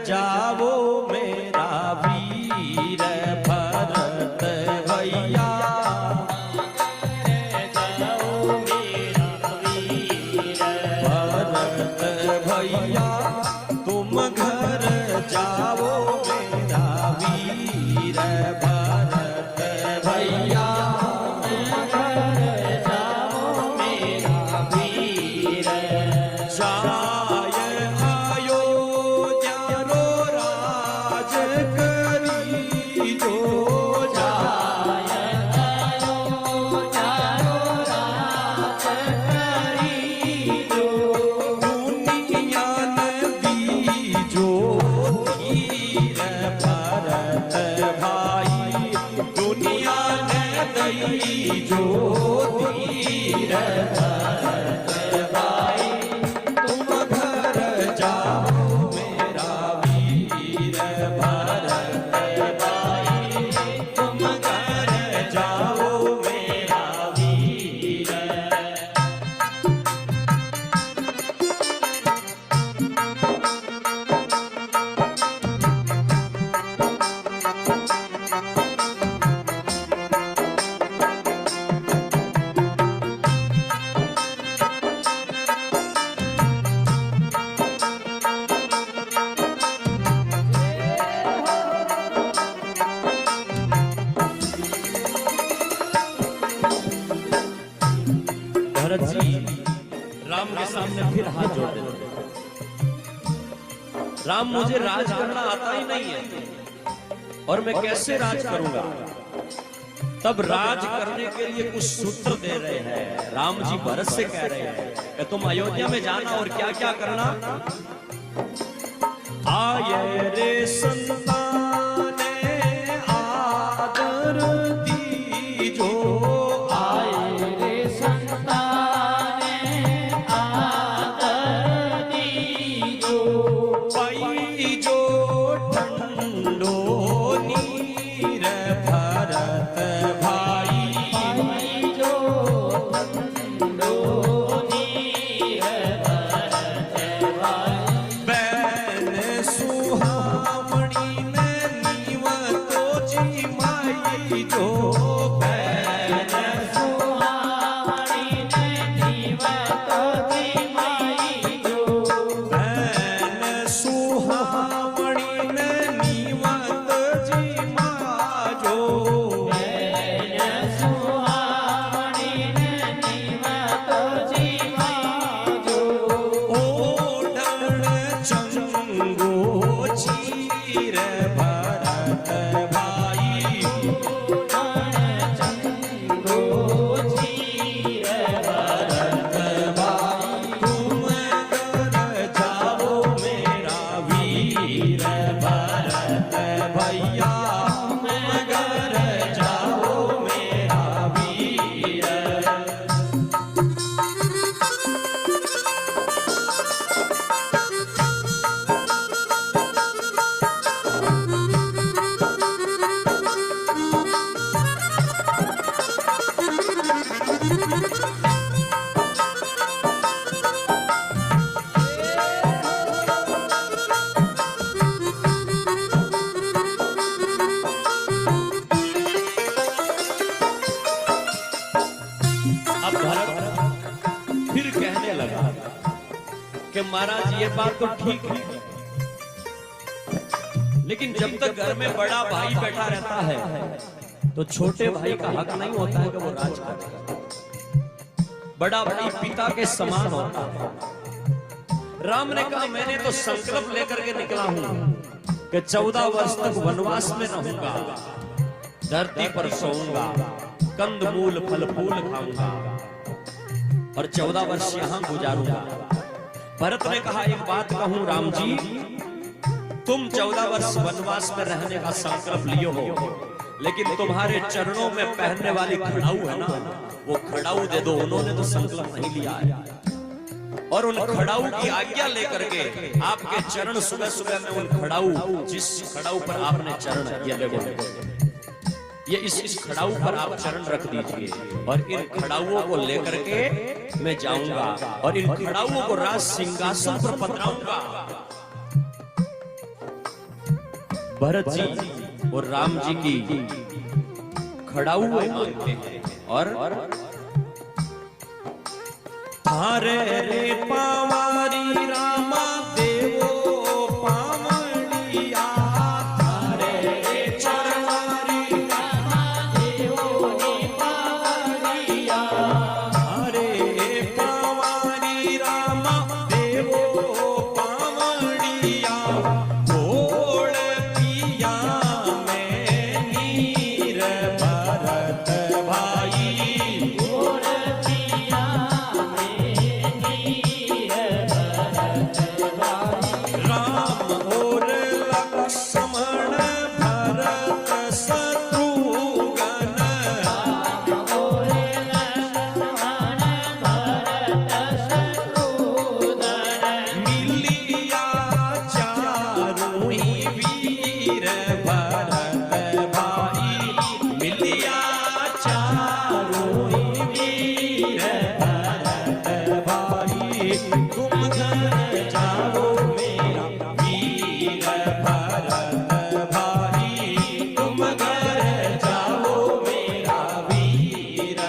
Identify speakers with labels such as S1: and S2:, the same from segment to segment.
S1: जावो मेरा वीर भरत भैया, जाओ मेरा वीर भरत भैया, तुम घर जाओ मेरा वीर भरत भैया, राम के सामने फिर हाथ जोड़ देते। राम, मुझे राज करना आता ही नहीं है और मैं कैसे राज करूंगा। तब राज करने के लिए कुछ सूत्र दे रहे हैं। राम जी भरत से कह रहे हैं कि तुम अयोध्या में जाना और क्या क्या करना। आये रे संताने आदर दीजो, कि महाराज ये बात तो ठीक है, लेकिन जब तक घर में बड़ा भाई बैठा रहता है तो छोटे भाई का हक नहीं होता है कि वो राज करे। बड़ा भाई पिता के समान होता है। राम ने कहा मैंने तो संकल्प लेकर के निकला हूं कि 14 वर्ष तक वनवास में रहूंगा, धरती पर सोऊंगा, कंद मूल फल फूल खाऊंगा और 14 वर्ष यहां गुजारूंगा। भरत ने कहा एक बात कहूं राम जी, तुम 14 वर्ष वनवास में रहने का संकल्प लियो हो, लेकिन तुम्हारे चरणों में पहनने वाली खड़ाऊ है ना, वो खड़ाऊ दे दो। उन्होंने तो संकल्प नहीं लिया है और उन खड़ाऊ की आज्ञा लेकर के आपके चरण सुबह सुबह में उन खड़ाऊ, जिस खड़ाऊ पर आपने चरण ये इस खड़ाऊ पर आप चरण रख दीजिए और इन खड़ाऊओं को लेकर के मैं जाऊंगा और इन खड़ाऊओं को राज सिंहासन पर पधराऊंगा। भरत जी और राम जी की खड़ाऊ हुए मांगते हैं और थारे रे पावारी रामा देवो पावड़िया थारे रे चरवारी रामा देवो पावड़िया थारे पावारी रामा देवो पावड़िया घोड़ पिया में नीर भरत भाई घोड़ पिया राम और लक्ष्मण भरत शत्रुघ्न राम और लक्ष्मण भरत शत्रुघ्न मिलिया चारों ही वीर भरत भाई मिलिया चारों ही वीर भरत भाई तुम घर जाओ मेरा वीर भरत भाई तुम घर जाओ मेरा वीर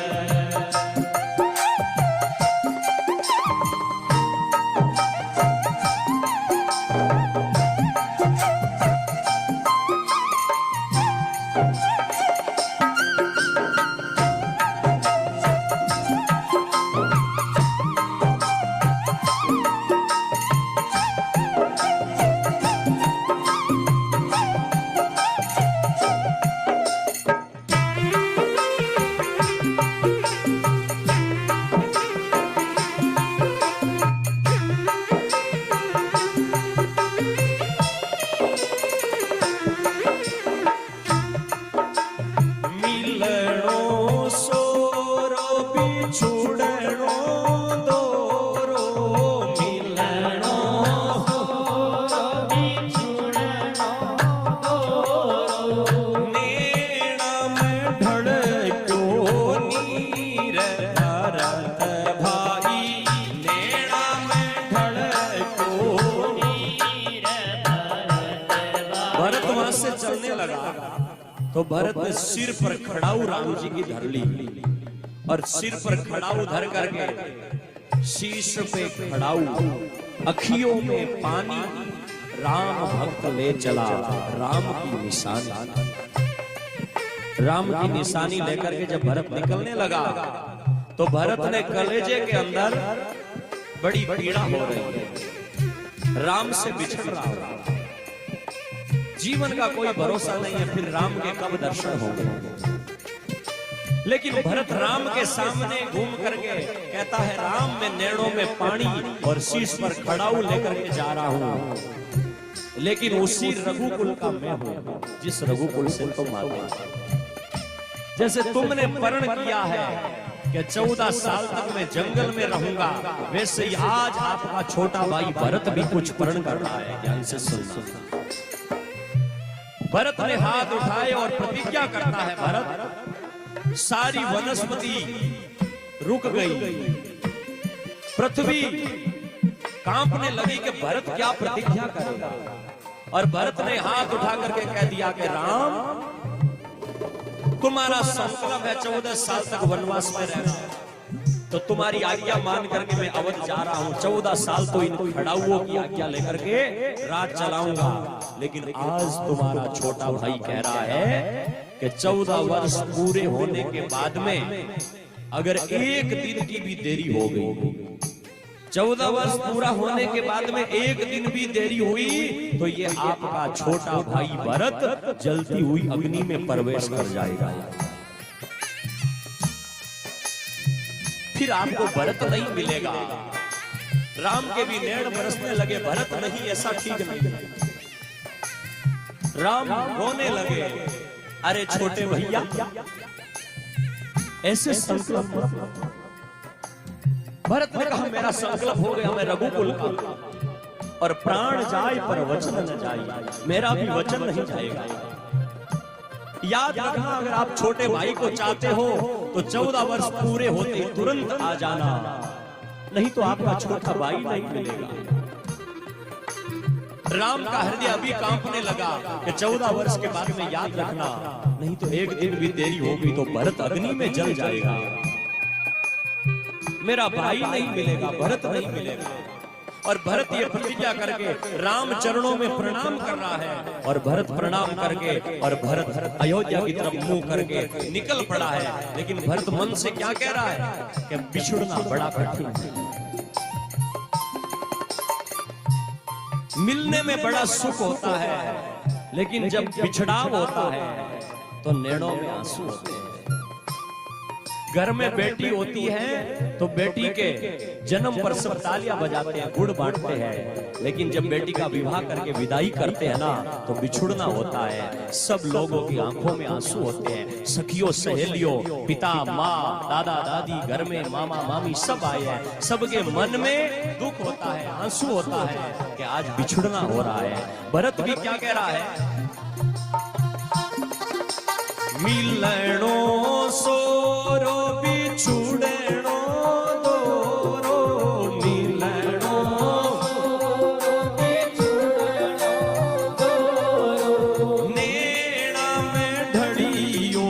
S1: मिलणो सोरो बिछुड़णो दोरो मिलणो सोरो बिछुड़णो दोरो नेणा में ढड़क्यो नीर भरत भाई नेणा में ढड़क्यो नीर भरत वहां से चलने लगा तो भरत ने सिर पर खड़ाऊ राम जी की धर ली और सिर पर खड़ाऊ धर करके शीश पे खड़ाऊ अखियों में पानी राम भक्त ले चला राम की निशानी लेकर के जब भरत निकलने लगा तो भरत ने कलेजे के अंदर बड़ी पीड़ा हो रही है राम से बिछड़ रहा है जीवन का कोई भरोसा नहीं है फिर राम के कब दर्शन होंगे लेकिन भरत राम के सामने घूम करके कहता है राम मैं नैनों में पानी और शीश पर खड़ाऊ लेकर के जा रहा हूं लेकिन उसी रघुकुल का मैं हूं जिस रघुकुल से तुम आते जैसे तुमने प्रण किया है कि 14 साल तक मैं जंगल में रहूंगा वैसे आज आपका छोटा भाई भरत भी कुछ प्रण कर रहा है ध्यान से सुनना भरत ने हाथ उठाए और प्रतिज्ञा करता है भरत सारी वनस्पति रुक गई पृथ्वी कांपने लगी कि भरत क्या प्रतिज्ञा करेगा और भरत ने हाथ उठा करके कह दिया कि राम तुम्हारा संकल्प है 14 साल तक वनवास में रहना तो तुम्हारी आज्ञा मान करके मैं अवध जा रहा हूं 14 साल तो इन खड़ाऊओं की आज्ञा लेकर के रात चलाऊंगा लेकिन आज तुम्हारा छोटा भाई कह रहा है कि 14 वर्ष पूरे होने के बाद में अगर एक दिन की भी देरी हो गई 14 वर्ष पूरा होने के बाद में एक दिन भी देरी हुई तो ये आपका छोटा भाई भरत जलती हुई अग्नि में प्रवेश कर जाएगा फिर आपको भरत नहीं मिलेगा राम के भी नैन बरसने लगे भरत नहीं ऐसा ठीक नहीं राम रोने लगे अरे छोटे भैया ऐसे संकल्प भरत ने कहा मेरा संकल्प हो गया मैं रघुकुल का और प्राण जाए पर वचन न जाए मेरा भी वचन नहीं जाएगा याद रखना अगर आप छोटे भाई को चाहते हो तो 14 वर्ष पूरे होते तुरंत आ जाना नहीं तो आपका छोटा भाई नहीं मिलेगा राम का हृदय अभी कांपने लगा कि 14 वर्ष के बाद में याद रखना, नहीं तो एक दिन भी देरी होगी तो भरत अग्नि में जल जाएगा। मेरा भाई नहीं मिलेगा, भरत नहीं मिलेगा। और भरत ये प्रतिज्ञा करके राम चरणों में प्रणाम कर रहा है, और भरत प्रणाम करके और भरत अयोध्या की तरफ मुंह करके निकल पड़ा है। लेकिन भरत मन से क्या कह रहा है कि बिछुड़ना बड़ा कठिन है, मिलने में बड़ा सुख होता है, लेकिन जब बिछड़ाव होता है तो नैनों में आंसू होते हैं। घर में बेटी होती है तो बेटी के जन्म पर सब तालियां बजाते हैं, गुड़ बांटते हैं, लेकिन जब बेटी का विवाह करके विदाई करते हैं ना तो बिछुड़ना होता है। सब लोगों की आंखों में आंसू होते हैं, सखियों सहेलियों, पिता माँ दादा दादी, घर में मामा मामी सब आए हैं, सबके मन में दुख होता है, आंसू होता है कि आज बिछुड़ना हो रहा है। भरत भी क्या कह रहा है, मिलनो सोरो बिछुड़नो दोरो, मिलनो सोरो बिछुड़नो दोरो, नैना में ढड़ियो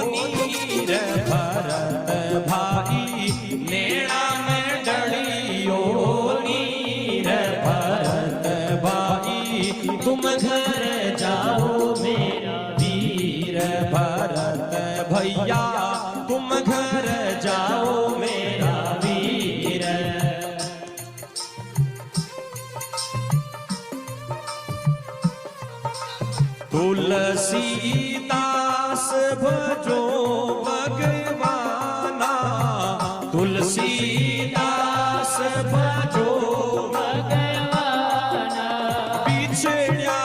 S1: नीर भरत भाई, नैना में ढड़ियो नीर भरत भाई, तुम घर जाओ मेरा वीर भरत भैया, तुम घर जाओ मेरा वीर। तुलसीदास भजो भगवाना, तुलसीदास भजो भगवाना, बिछड़ा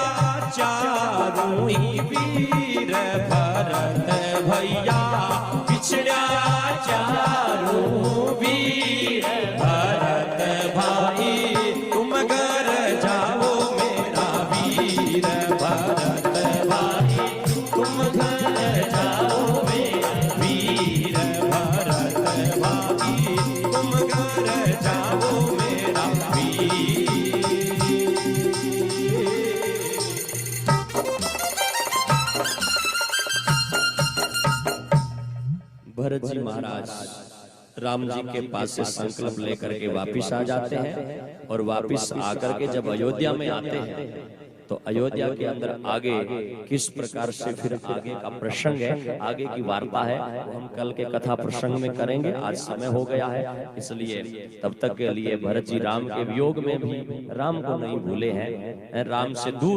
S1: चारों ही वीर भरत भैया, बिछड़ा चारों वीर भरत भाई, तुम घर जाओ मेरा वीर भरत भाई, तुम घर जाओ मेरा वीर भरत भाई, तुम घर जाओ मेरा वीर। भरत जी महाराज राम जी के पास से संकल्प लेकर के वापिस आ जाते हैं, और वापिस आकर के जब अयोध्या में आते हैं तो अयोध्या के अंदर आगे किस प्रकार से फिर आगे का प्रसंग है, आगे की वार्ता है, वो हम कल के कथा प्रसंग में करेंगे। आज समय हो गया है, इसलिए तब तक के लिए भरत जी राम के वियोग में भी राम को नहीं भूले हैं, राम से दूर